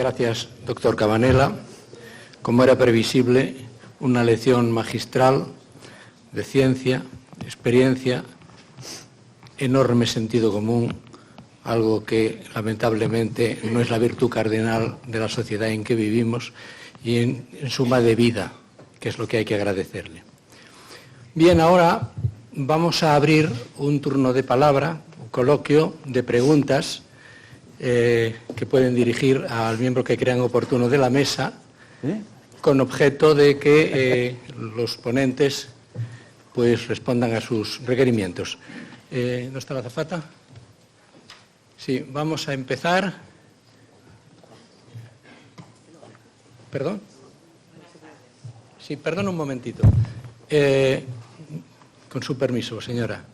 Gracias, doctor Cabanela. Como era previsible, una lección magistral de ciencia, experiencia, enorme sentido común, algo que lamentablemente no es la virtud cardinal de la sociedad en que vivimos, y en suma de vida, que es lo que hay que agradecerle. Bien, ahora vamos a abrir un turno de palabra, un coloquio de preguntas que pueden dirigir al miembro que crean oportuno de la mesa, con objeto de que los ponentes pues respondan a sus requerimientos. ¿No está la azafata? Sí, vamos a empezar. ¿Perdón? Sí, perdón un momentito. Con su permiso, señora.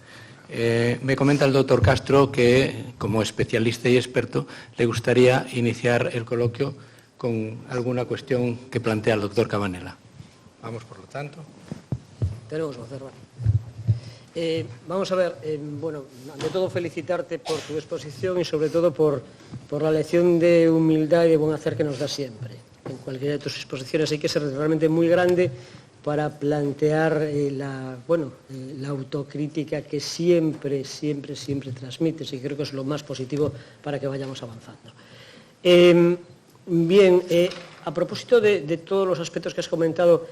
Me comenta el doctor Castro que, como especialista y experto, le gustaría iniciar el coloquio con alguna cuestión que plantea el doctor Cabanela. Vamos, por lo tanto. Tenemos que hacerlo. Vamos a ver, bueno, ante todo felicitarte por tu exposición y sobre todo por la lección de humildad y de buen hacer que nos da siempre. En cualquiera de tus exposiciones hay que ser realmente muy grande para plantear la autocrítica que siempre transmites, y creo que es lo más positivo para que vayamos avanzando. Bien, a propósito de todos los aspectos que has comentado,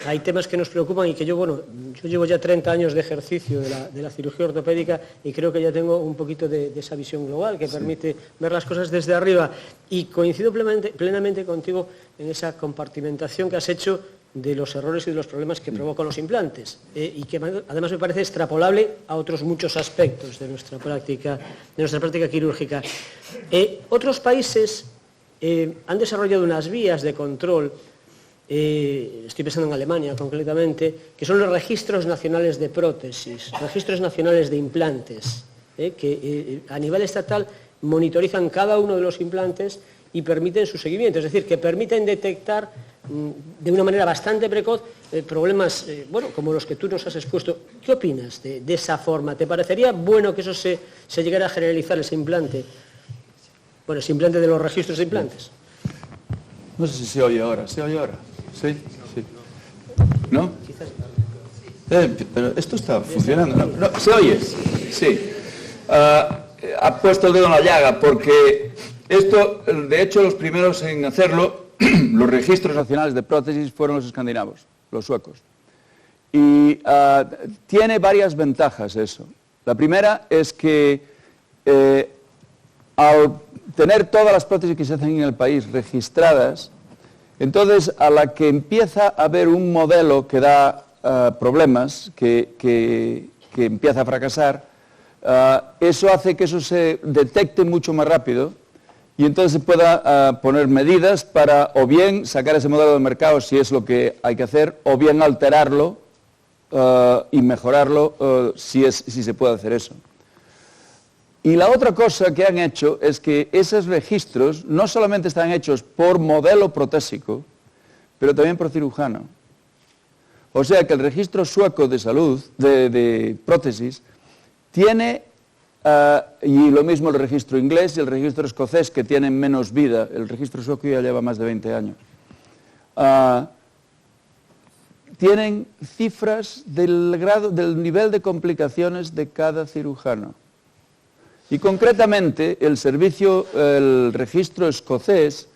hay temas que nos preocupan y que yo llevo ya 30 años de ejercicio de la cirugía ortopédica y creo que ya tengo un poquito de esa visión global que permite ver las cosas desde arriba, y coincido plenamente contigo en esa compartimentación que has hecho de los errores y de los problemas que provocan los implantes, y que además me parece extrapolable a otros muchos aspectos de nuestra práctica quirúrgica. Otros países han desarrollado unas vías de control, estoy pensando en Alemania concretamente, que son los registros nacionales de prótesis, registros nacionales de implantes, que a nivel estatal monitorizan cada uno de los implantes y permiten su seguimiento, es decir, que permiten detectar de una manera bastante precoz problemas como los que tú nos has expuesto. ¿Qué opinas de esa forma? ¿Te parecería bueno que eso se llegara a generalizar, ese implante? Bueno, ese implante de los registros de implantes. No sé si se oye ahora. ¿Se oye ahora? ¿Sí? Sí. ¿No? Pero esto está funcionando. ¿No? ¿Se oye? Sí. Ha puesto el dedo en la llaga, porque esto, de hecho, los primeros en hacerlo, los registros nacionales de prótesis, fueron los escandinavos, los suecos. Y tiene varias ventajas eso. La primera es que al tener todas las prótesis que se hacen en el país registradas, entonces a la que empieza a haber un modelo que da problemas, que empieza a fracasar, eso hace que eso se detecte mucho más rápido, y entonces se pueda poner medidas para o bien sacar ese modelo del mercado, si es lo que hay que hacer, o bien alterarlo y mejorarlo si se puede hacer eso. Y la otra cosa que han hecho es que esos registros no solamente están hechos por modelo protésico, pero también por cirujano. O sea que el registro sueco de salud, de prótesis, tiene, y lo mismo el registro inglés y el registro escocés, que tienen menos vida. El registro sueco ya lleva más de 20 años. Tienen cifras del nivel de complicaciones de cada cirujano. Y concretamente el registro escocés,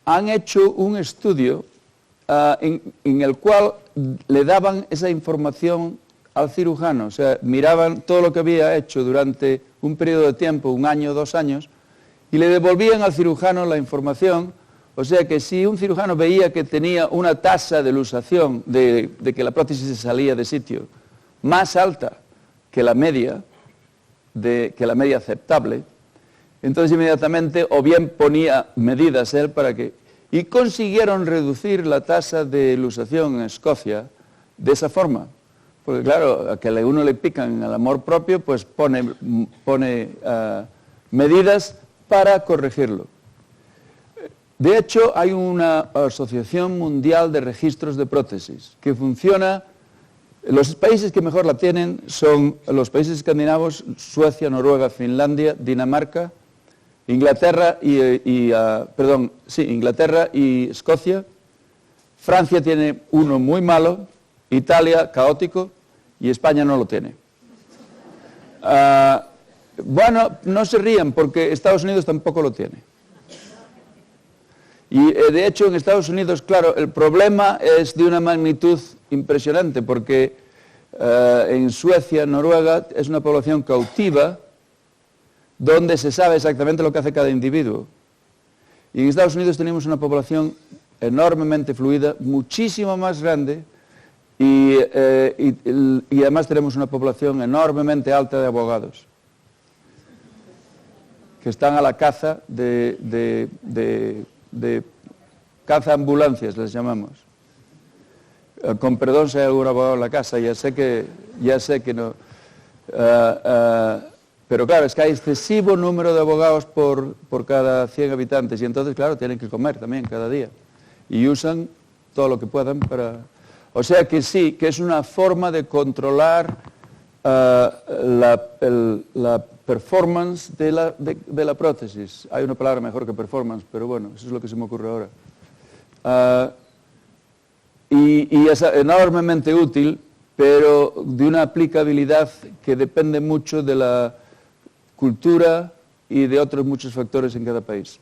han hecho un estudio en el cual le daban esa información al cirujano, o sea, miraban todo lo que había hecho durante un periodo de tiempo, 1 año, 2 años, y le devolvían al cirujano la información. O sea que si un cirujano veía que tenía una tasa de luxación, de que la prótesis se salía de sitio, más alta que la media aceptable, entonces inmediatamente o bien ponía medidas él para que... Y consiguieron reducir la tasa de luxación en Escocia de esa forma. Porque claro, a que a uno le pican el amor propio, pues pone medidas para corregirlo. De hecho, hay una asociación mundial de registros de prótesis que funciona. Los países que mejor la tienen son los países escandinavos, Suecia, Noruega, Finlandia, Dinamarca, Inglaterra Inglaterra y Escocia. Francia tiene uno muy malo, Italia caótico y España no lo tiene. Bueno, no se rían porque Estados Unidos tampoco lo tiene. Y de hecho en Estados Unidos, claro, el problema es de una magnitud impresionante porque en Suecia, Noruega, es una población cautiva donde se sabe exactamente lo que hace cada individuo. Y en Estados Unidos tenemos una población enormemente fluida, muchísimo más grande, y además tenemos una población enormemente alta de abogados, que están a la caza de caza ambulancias, les llamamos. Con perdón si hay algún abogado en la casa, ya sé que no. Pero claro, es que hay excesivo número de abogados por cada 100 habitantes y entonces, claro, tienen que comer también cada día. Y usan todo lo que puedan para... O sea que sí, que es una forma de controlar la performance de la prótesis. Hay una palabra mejor que performance, pero bueno, eso es lo que se me ocurre ahora. Y es enormemente útil, pero de una aplicabilidad que depende mucho de la cultura y de otros muchos factores en cada país.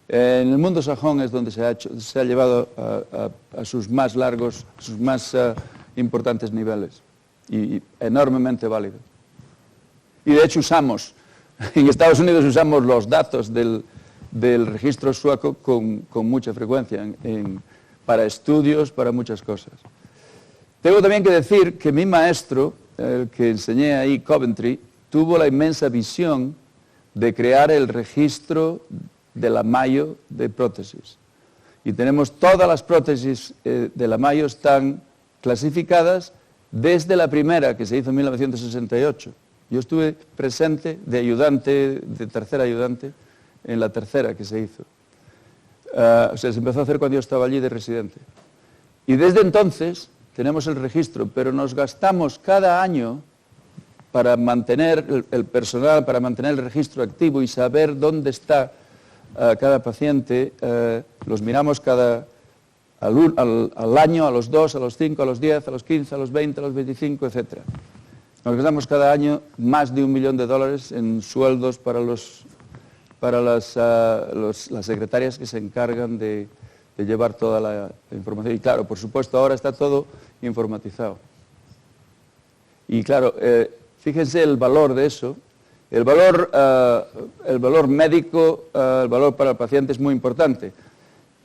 En el mundo sajón es donde se ha llevado a sus más largos, sus más importantes niveles, y enormemente válido. Y de hecho en Estados Unidos usamos los datos del registro sueco con mucha frecuencia, para estudios, para muchas cosas. Tengo también que decir que mi maestro, el que enseñé ahí, Coventry, tuvo la inmensa visión de crear el registro de la Mayo de prótesis. Y tenemos todas las prótesis de la Mayo están clasificadas desde la primera, que se hizo en 1968. Yo estuve presente de ayudante, de tercer ayudante, en la tercera que se hizo. O sea, se empezó a hacer cuando yo estaba allí de residente. Y desde entonces tenemos el registro, pero nos gastamos cada año para mantener el personal, para mantener el registro activo y saber dónde está cada paciente. Los miramos al año, a los 2, a los 5, a los 10, a los 15, a los 20, a los 25, etc. Nos gastamos cada año más de $1 millón en sueldos para las secretarias que se encargan de llevar toda la información. Y claro, por supuesto, ahora está todo informatizado. Y claro, fíjense el valor de eso. El valor médico, el valor para el paciente es muy importante,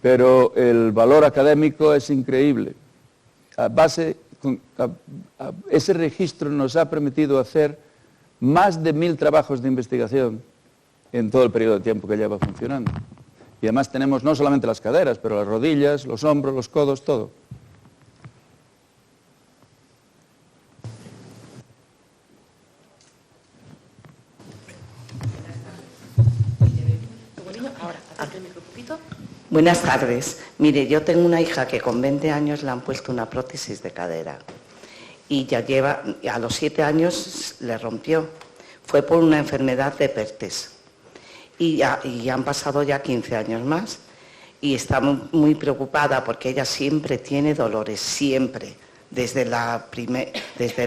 pero el valor académico es increíble. Ese registro nos ha permitido hacer más de 1000 trabajos de investigación en todo el periodo de tiempo que lleva funcionando. Y además tenemos no solamente las caderas, pero las rodillas, los hombros, los codos, todo. Buenas tardes. Mire, yo tengo una hija que con 20 años le han puesto una prótesis de cadera y ya lleva, a los 7 años le rompió. Fue por una enfermedad de Pertes y han pasado ya 15 años más y está muy preocupada porque ella siempre tiene dolores, siempre, desde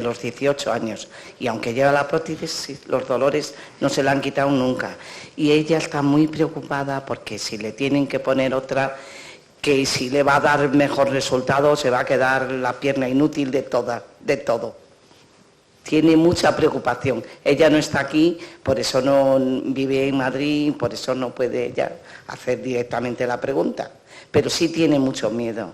los 18 años. Y aunque lleva la prótesis, los dolores no se la han quitado nunca. Y ella está muy preocupada porque si le tienen que poner otra, que si le va a dar mejor resultado, se va a quedar la pierna inútil de todo. Tiene mucha preocupación. Ella no está aquí, por eso no vive en Madrid, por eso no puede ella hacer directamente la pregunta. Pero sí tiene mucho miedo.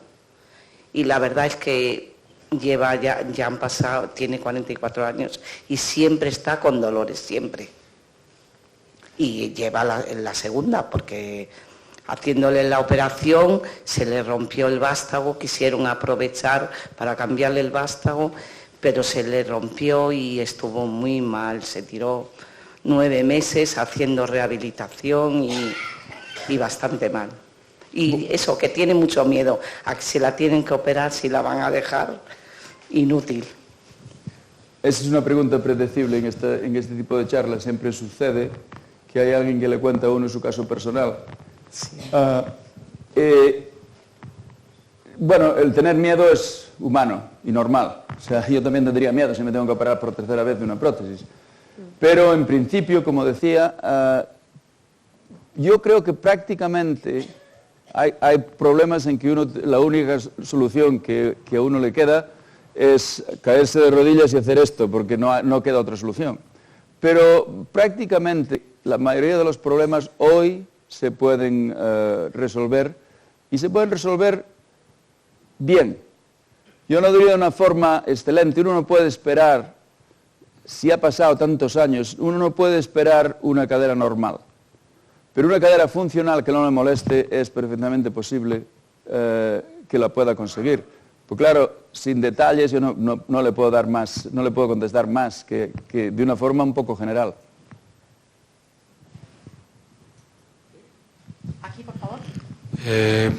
Y la verdad es que ya han pasado, tiene 44 años y siempre está con dolores, siempre. Y lleva la segunda, porque haciéndole la operación se le rompió el vástago, quisieron aprovechar para cambiarle el vástago, pero se le rompió y estuvo muy mal, se tiró 9 meses haciendo rehabilitación y bastante mal. Y eso, que tiene mucho miedo a que si la tienen que operar, si la van a dejar inútil. Esa es una pregunta predecible en este tipo de charlas. Siempre sucede que hay alguien que le cuenta a uno su caso personal. Sí. Bueno, el tener miedo es humano y normal. O sea, yo también tendría miedo si me tengo que operar por tercera vez de una prótesis. Pero en principio, como decía, yo creo que prácticamente hay problemas en que la única solución que a uno le queda es caerse de rodillas y hacer esto, porque no queda otra solución. Pero prácticamente la mayoría de los problemas hoy se pueden resolver, y se pueden resolver bien. Yo no diría de una forma excelente. Uno no puede esperar, si ha pasado tantos años, uno no puede esperar una cadera normal. Pero una cadera funcional que no le moleste es perfectamente posible que la pueda conseguir. Pues claro, sin detalles yo no le puedo dar más, no le puedo contestar más que de una forma un poco general. Aquí, por favor.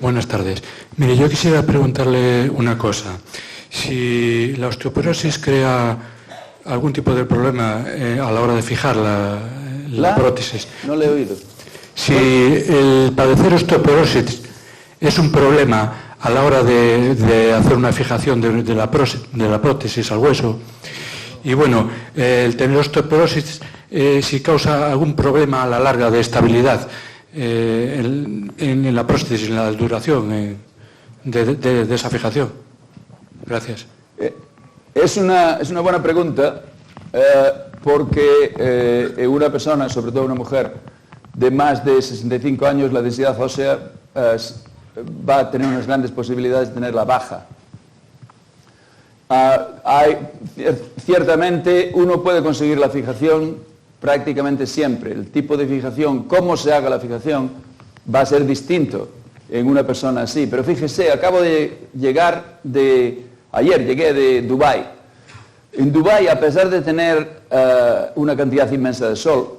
Buenas tardes. Mire, yo quisiera preguntarle una cosa. Si la osteoporosis crea algún tipo de problema a la hora de fijar la prótesis. No le he oído. Si el padecer osteoporosis es un problema a la hora de hacer una fijación de la prótesis al hueso, y bueno, el tener osteoporosis si causa algún problema a la larga de estabilidad en la prótesis, en la duración de esa fijación. Gracias. Es una buena pregunta, porque una persona, sobre todo una mujer, de más de 65 años, la densidad ósea va a tener unas grandes posibilidades de tenerla baja. Ciertamente uno puede conseguir la fijación prácticamente siempre. El tipo de fijación, cómo se haga la fijación, va a ser distinto en una persona así. Pero fíjese, acabo de llegar ayer llegué de Dubái. En Dubái, a pesar de tener una cantidad inmensa de sol,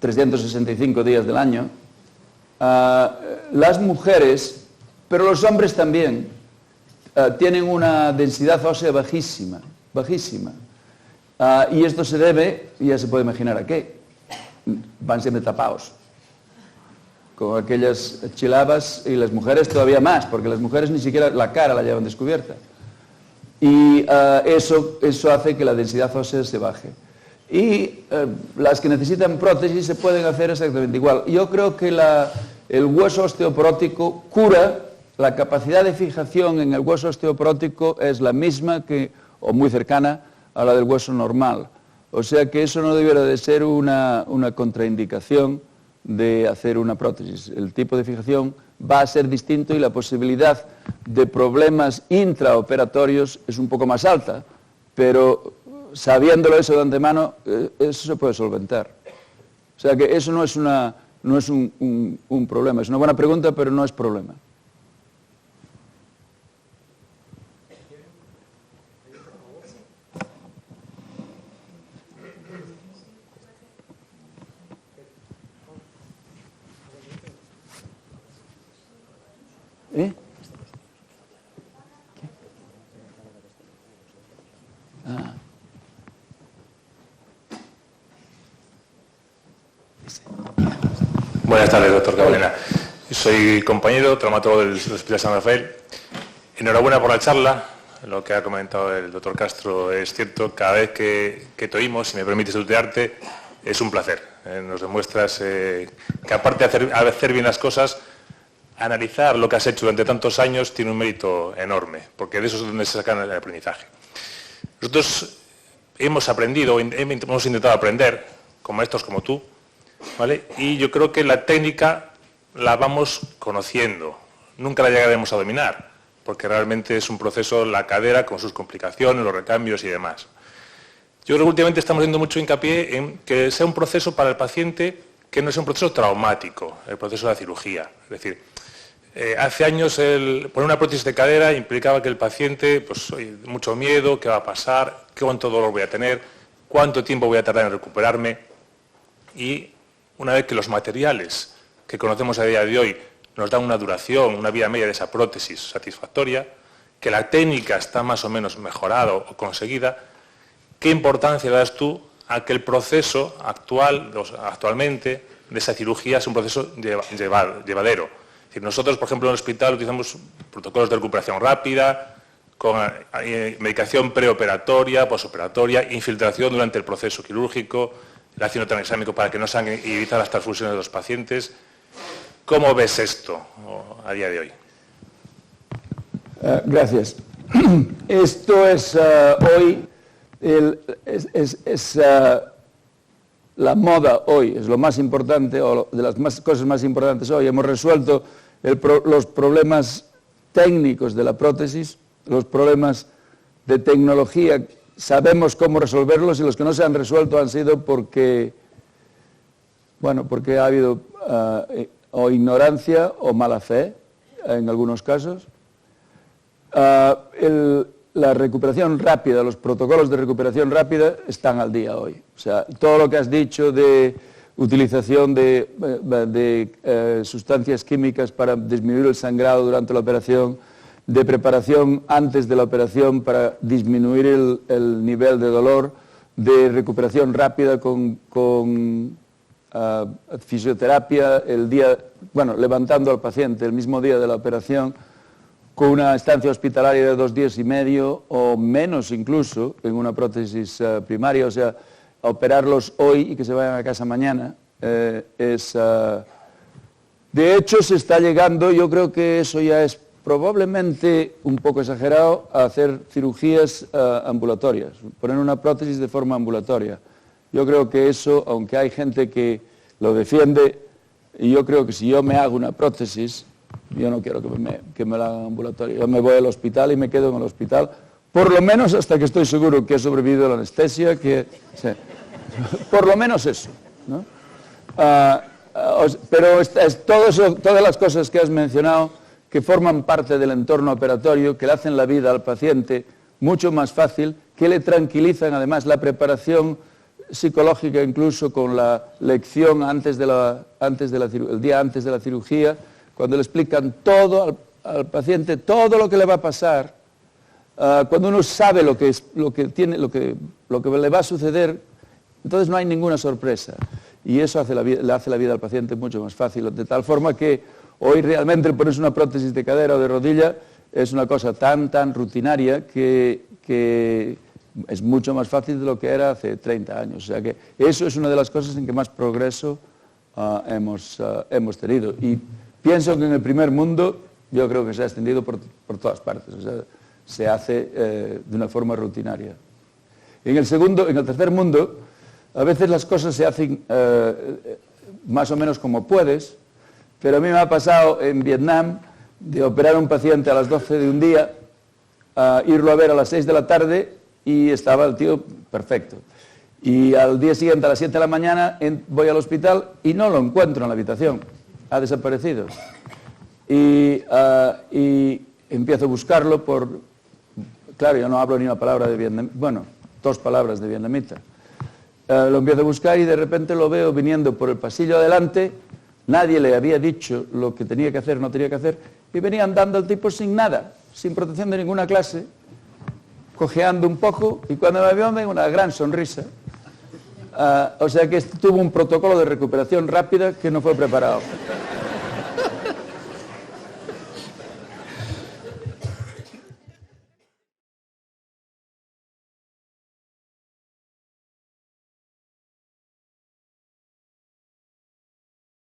365 días del año, las mujeres, pero los hombres también, tienen una densidad ósea bajísima, bajísima. Y esto se debe, ya se puede imaginar a qué, van siempre tapados, con aquellas chilabas, y las mujeres todavía más, porque las mujeres ni siquiera la cara la llevan descubierta. Y eso hace que la densidad ósea se baje. Y las que necesitan prótesis se pueden hacer exactamente igual. Yo creo que el hueso osteoporótico cura, la capacidad de fijación en el hueso osteoporótico es la misma o muy cercana a la del hueso normal. O sea que eso no debiera de ser una contraindicación de hacer una prótesis. El tipo de fijación va a ser distinto y la posibilidad de problemas intraoperatorios es un poco más alta, pero sabiéndolo eso de antemano, eso se puede solventar. O sea que eso no es un problema. Es una buena pregunta, pero no es problema. ¿Eh? Ah. Buenas tardes, doctor Cabalena. Soy compañero, traumatólogo del Hospital San Rafael. Enhorabuena por la charla. Lo que ha comentado el doctor Castro es cierto. Cada vez que te oímos, si me permites tutearte, es un placer. Nos demuestras que aparte de hacer bien las cosas, analizar lo que has hecho durante tantos años tiene un mérito enorme, porque de eso es donde se saca el aprendizaje. Nosotros hemos aprendido, hemos intentado aprender con maestros como tú, ¿vale? Y yo creo que la técnica la vamos conociendo, nunca la llegaremos a dominar, porque realmente es un proceso, la cadera con sus complicaciones, los recambios y demás. Yo creo que últimamente estamos haciendo mucho hincapié en que sea un proceso para el paciente que no sea un proceso traumático, el proceso de la cirugía. Es decir, hace años poner una prótesis de cadera implicaba que el paciente, pues, mucho miedo, qué va a pasar, cuánto dolor voy a tener, cuánto tiempo voy a tardar en recuperarme. Y una vez que los materiales que conocemos a día de hoy nos dan una duración, una vida media de esa prótesis satisfactoria, que la técnica está más o menos mejorada o conseguida, ¿qué importancia das tú a que el proceso actualmente de esa cirugía es un proceso llevadero. Es decir, nosotros, por ejemplo, en el hospital utilizamos protocolos de recuperación rápida, con medicación preoperatoria, posoperatoria, infiltración durante el proceso quirúrgico, el ácido tranexámico para que no se evitan las transfusiones de los pacientes. ¿Cómo ves esto a día de hoy? Gracias. Esto es hoy, la moda hoy, es lo más importante, o de las cosas más importantes hoy. Hemos resuelto los problemas técnicos de la prótesis, los problemas de tecnología, sabemos cómo resolverlos, y los que no se han resuelto han sido porque ha habido o ignorancia o mala fe en algunos casos. La recuperación rápida, los protocolos de recuperación rápida están al día hoy. O sea, todo lo que has dicho de utilización de sustancias químicas para disminuir el sangrado durante la operación, de preparación antes de la operación para disminuir el nivel de dolor, de recuperación rápida con fisioterapia, levantando al paciente el mismo día de la operación, con una estancia hospitalaria de 2 días y medio o menos incluso en una prótesis primaria, o sea, operarlos hoy y que se vayan a casa mañana. De hecho, se está llegando, yo creo que eso ya es probablemente un poco exagerado, a hacer cirugías ambulatorias, poner una prótesis de forma ambulatoria. Yo creo que eso, aunque hay gente que lo defiende, y yo creo que si yo me hago una prótesis, yo no quiero que me la hagan ambulatoria. Yo me voy al hospital y me quedo en el hospital, por lo menos hasta que estoy seguro que he sobrevivido a la anestesia, por lo menos eso, ¿no? Pero todas las cosas que has mencionado, que forman parte del entorno operatorio, que le hacen la vida al paciente mucho más fácil, que le tranquilizan además la preparación psicológica, incluso con la lección el día antes de la cirugía, cuando le explican todo al paciente, todo lo que le va a pasar, cuando uno sabe lo que le va a suceder, entonces no hay ninguna sorpresa. Y eso le hace la vida al paciente mucho más fácil, de tal forma que hoy realmente el ponerse una prótesis de cadera o de rodilla es una cosa tan rutinaria que es mucho más fácil de lo que era hace 30 años. O sea que eso es una de las cosas en que más progreso hemos tenido. Y pienso que en el primer mundo yo creo que se ha extendido por todas partes. O sea, se hace de una forma rutinaria. En el tercer mundo, a veces las cosas se hacen más o menos como puedes, pero a mí me ha pasado en Vietnam de operar a un paciente a las 12 de un día, irlo a ver a las 6 de la tarde y estaba el tío perfecto. Y al día siguiente a las 7 de la mañana voy al hospital y no lo encuentro en la habitación, ha desaparecido. Y empiezo a buscarlo claro, yo no hablo ni una palabra de vietnamita, bueno, 2 palabras de vietnamita. Lo empiezo a buscar y de repente lo veo viniendo por el pasillo adelante. Nadie le había dicho lo que tenía que hacer, no tenía que hacer, y venía andando el tipo sin nada, sin protección de ninguna clase, cojeando un poco, y cuando me vio me dio una gran sonrisa. O sea que tuvo un protocolo de recuperación rápida que no fue preparado.